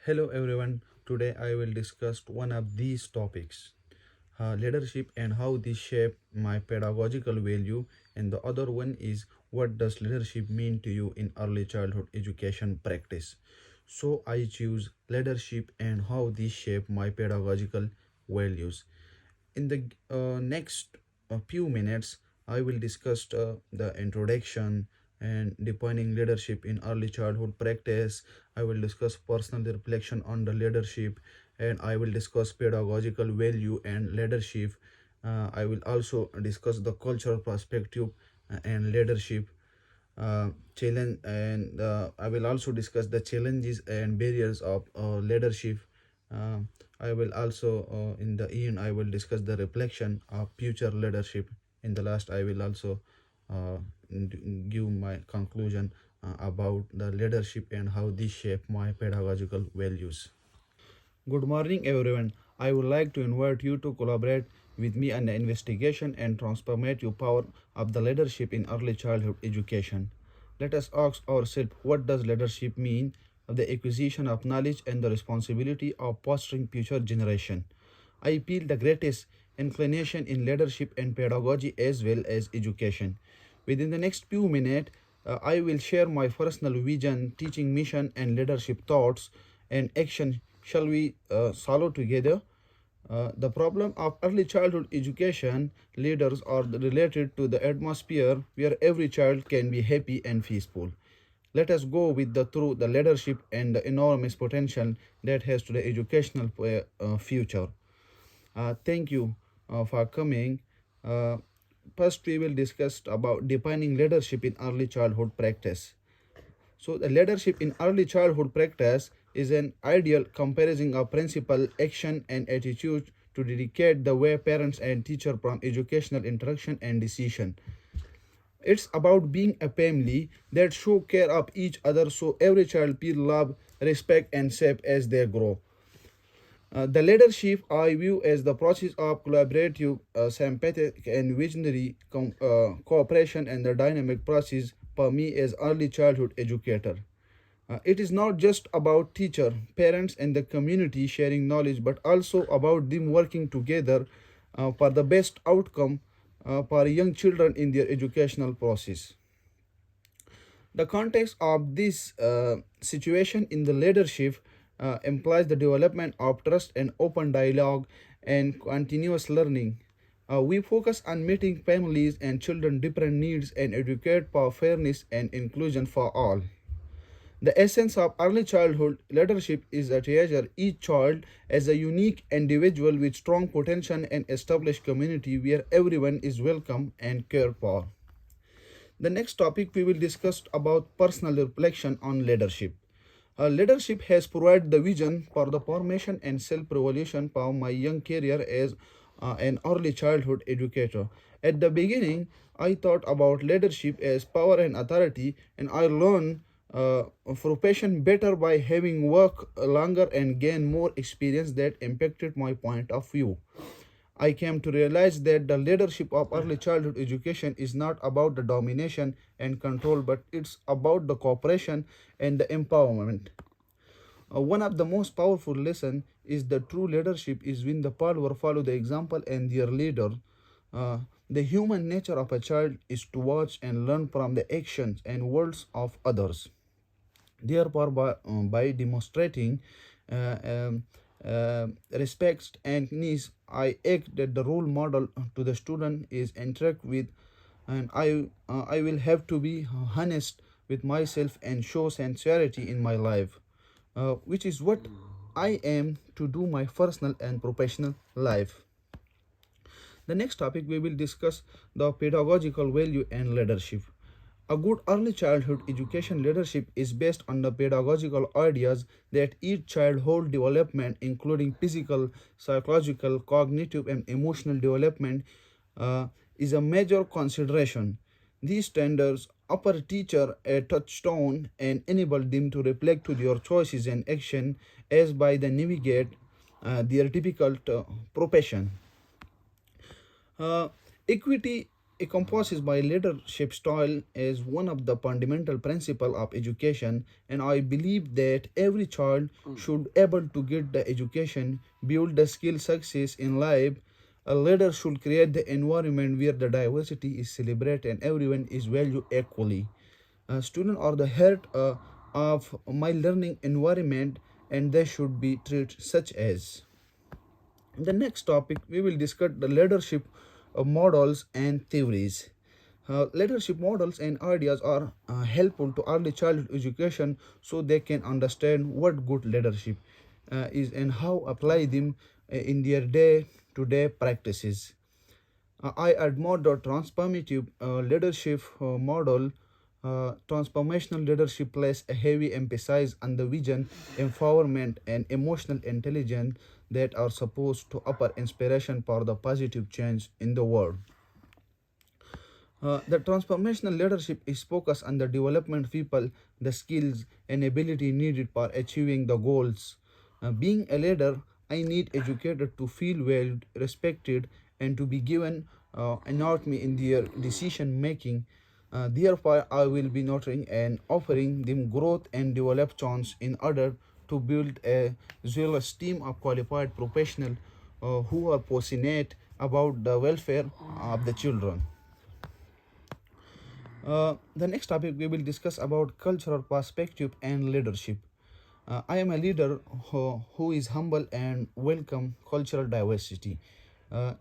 Hello everyone. Today I will discuss one of these topics, leadership and how this shape my pedagogical value, and the other one is what does leadership mean to you in early childhood education practice. So I choose leadership and how this shape my pedagogical values. In the next few minutes, I will discuss the introduction and defining leadership in early childhood practice. I will discuss personal reflection on the leadership, and I will discuss pedagogical value and leadership. I will also discuss the cultural perspective and leadership challenge, and I will also discuss the challenges and barriers of leadership. uh, I will also in the end I will discuss the reflection of future leadership. In the last I will also uh, give my conclusion about the leadership and how this shape my pedagogical values. Good morning, everyone. I would like to invite you to collaborate with me on the investigation and transformative power of the leadership in early childhood education. Let us ask ourselves, what does leadership mean? The acquisition of knowledge and the responsibility of fostering future generation. I feel the greatest inclination in leadership and pedagogy as well as education. Within the next few minutes, I will share my personal vision, teaching mission, and leadership thoughts and action. Shall we solve together? The problem of early childhood education leaders are related to the atmosphere where every child can be happy and peaceful. Let us go with the through the leadership and the enormous potential that has to the educational future. Thank you for coming. Uh, First, we will discuss about defining leadership in early childhood practice. So, the leadership in early childhood practice is an ideal comparison of principle, action, and attitude to dedicate the way parents and teacher from educational interaction and decision. It's about being a family that show care of each other so every child feel love, respect, and safe as they grow. The leadership I view as the process of collaborative, sympathetic, and visionary cooperation and the dynamic process for me as early childhood educator. It is not just about teacher, parents, and the community sharing knowledge, but also about them working together for the best outcome for young children in their educational process. The context of this situation in the leadership implies the development of trust and open dialogue and continuous learning. We focus on meeting families and children different needs and educate for fairness and inclusion for all. The essence of early childhood leadership is to treasure each child as a unique individual with strong potential and establish community where everyone is welcome and cared for. The next topic we will discuss about personal reflection on leadership. Leadership has provided the vision for the formation and self-revolution for my young career as an early childhood educator. At the beginning, I thought about leadership as power and authority, and I learned profession better by having worked longer and gain more experience that impacted my point of view. I came to realize that the leadership of early childhood education is not about the domination and control, but it's about the cooperation and the empowerment. One of the most powerful lessons is the true leadership is when the follower follow the example and their leader. The human nature of a child is to watch and learn from the actions and words of others. Therefore, by demonstrating respect and needs, I act that the role model to the student is interact with, and I will have to be honest with myself and show sincerity in my life, which is what I am to do my personal and professional life. The next topic we will discuss the pedagogical value and leadership. A good early childhood education leadership is based on the pedagogical ideas that each childhood development, including physical, psychological, cognitive, and emotional development, is a major consideration. These standards offer teacher a touchstone and enable them to reflect to their choices and action as by the navigate their difficult profession. Uh, Equity encompasses by leadership style as one of the fundamental principles of education, and I believe that every child should able to get the education, build the skill success in life. A leader should create the environment where the diversity is celebrated and everyone is valued equally. Students are the heart of my learning environment, and they should be treated such as. In the next topic, we will discuss the leadership models and theories. Leadership models and ideas are helpful to early childhood education so they can understand what good leadership is and how apply them in their day-to-day practices. I admire the transformative leadership model. Transformational leadership places a heavy emphasis on the vision, empowerment, and emotional intelligence that are supposed to offer inspiration for the positive change in the world. The transformational leadership is focused on the development of people, the skills and ability needed for achieving the goals. Being a leader, I need educators to feel valued, respected, and to be given autonomy in their decision making. Therefore, I will be nurturing and offering them growth and develop chance in order to build a zealous team of qualified professionals who are passionate about the welfare of the children. The next topic we will discuss about cultural perspective and leadership. I am a leader who is humble and welcome cultural diversity.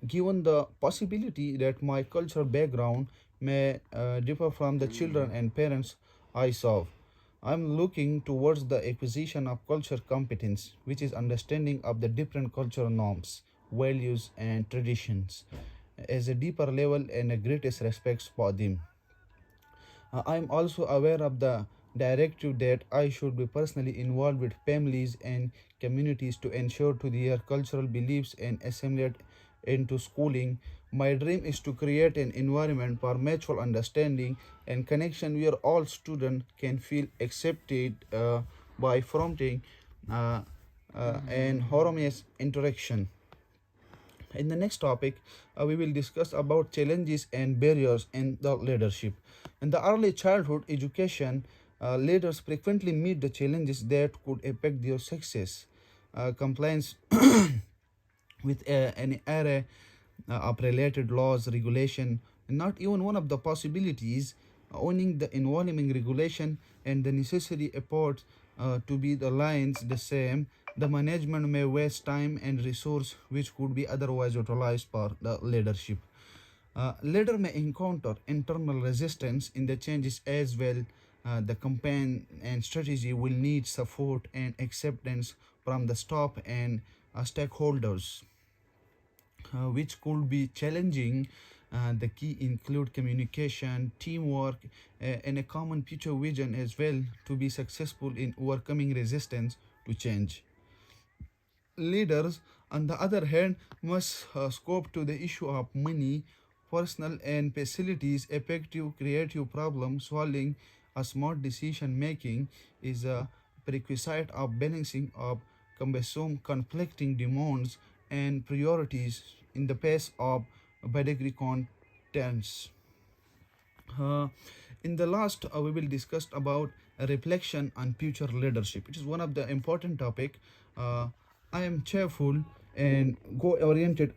Given the possibility that my cultural background may differ from the children and parents I serve, I'm looking towards the acquisition of culture competence, which is understanding of the different cultural norms, values, and traditions, as a deeper level and a greatest respect for them. I am also aware of the directive that I should be personally involved with families and communities to ensure to their cultural beliefs and assimilate into schooling. My dream is to create an environment for mutual understanding and connection where all students can feel accepted by prompting and harmonious interaction. In the next topic, we will discuss about challenges and barriers in the leadership. In the early childhood education, leaders frequently meet the challenges that could affect their success. Compliance with an array of related laws, regulation, and not even one of the possibilities owning the involving regulation and the necessary efforts to be the lines the same, the management may waste time and resource which could be otherwise utilized for the leadership. Leader may encounter internal resistance in the changes as well. The campaign and strategy will need support and acceptance from the staff and stakeholders, which could be challenging. The key include communication, teamwork, and a common future vision as well to be successful in overcoming resistance to change. Leaders, on the other hand, must scope to the issue of money, personal and facilities, effective creative problem solving, a smart decision making is a prerequisite of balancing of cumbersome conflicting demands and priorities in the face of pedagogical contents. Uh, in the last, we will discuss about a reflection on future leadership. It is one of the important topic. Uh, I am cheerful and goal-oriented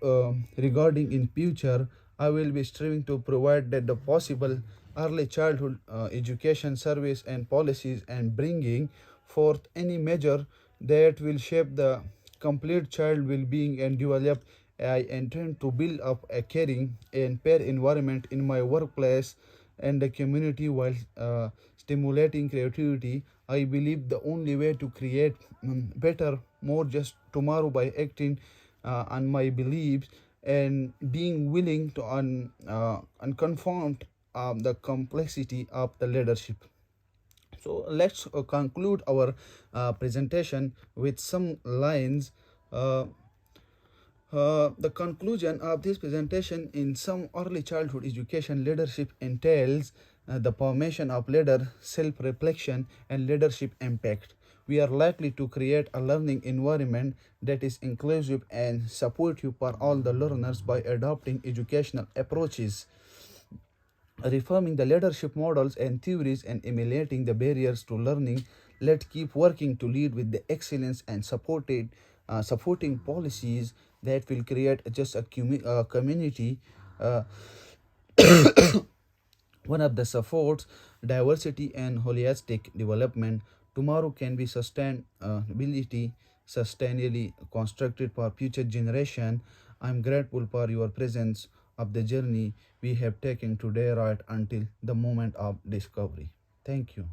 regarding in future. I will be striving to provide that the possible early childhood education service and policies and bringing forth any measure that will shape the complete child well-being and develop. I intend to build up a caring and fair environment in my workplace and the community while stimulating creativity. I believe the only way to create better, more just tomorrow by acting on my beliefs and being willing to unconfront the complexity of the leadership. So let's conclude our presentation with some lines. Uh, the conclusion of this presentation in some early childhood education leadership entails the formation of leader, self-reflection, and leadership impact. We are likely to create a learning environment that is inclusive and supportive for all the learners by adopting educational approaches reforming the leadership models and theories and eliminating the barriers to learning. Let's keep working to lead with the excellence and supporting policies that will create just a community. Uh, One of the supports diversity and holistic development. Tomorrow can be sustainability, sustainably constructed for future generation. I'm grateful for your presence of the journey we have taken today right until the moment of discovery. Thank you.